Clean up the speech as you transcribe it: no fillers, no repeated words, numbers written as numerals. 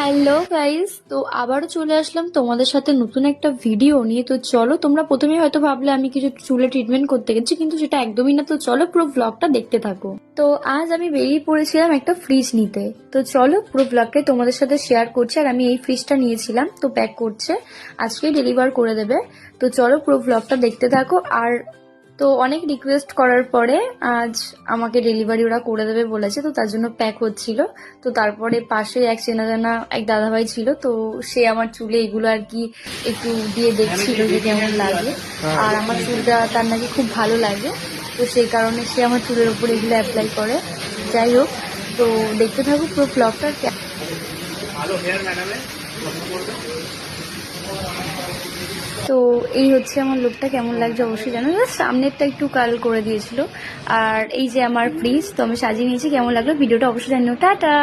Hello guys, তো আবারও চলে আসলাম তোমাদের সাথে নতুন একটা ভিডিও নিয়ে। তো চলো, তোমরা প্রথমে হয়তো ভাবলে আমি কিছু চুলে ট্রিটমেন্ট করতে গেছি, কিন্তু সেটা একদমই না। তো চলো পুরো ব্লগটা দেখতে থাকো। তো আজ আমি বেরিয়ে পড়েছিলাম একটা ফ্রিজ নিতে। তো চলো পুরো ব্লগটাই তোমাদের সাথে শেয়ার করছি। আর আমি এই ফ্রিজটা নিয়েছিলাম, তো প্যাক করছে, আজকেই ডেলিভার করে দেবে। তো চলো পুরো ব্লগটা দেখতে থাকো। আর তো অনেক রিকোয়েস্ট করার পরে আজ আমাকে ডেলিভারি ওরা করে দেবে বলেছে, তো তার জন্য প্যাক হচ্ছিল। তো তারপরে পাশে এক চেনা জানা এক দাদাভাই ছিল, তো সে আমার চুলে এগুলো আর কি একটু দিয়ে দেখছিল যে কেমন লাগে। আর আমার চুলটা তার নাকি খুব ভালো লাগে, তো সেই কারণে সে আমার চুলের উপর এগুলো অ্যাপ্লাই করে। যাই হোক, তো দেখতে থাকো পুরো ব্লগটা। তো এই হচ্ছে আমার লুকটা, কেমন লাগছে অবশ্যই জানো। জাস্ট সামনেরটা একটু কার্ল করে দিয়েছিল। আর এই যে আমার ফ্রিজ, তো আমি সাজিয়ে নিয়েছি। কেমন লাগলো ভিডিওটা অবশ্যই জানিও। টাটা।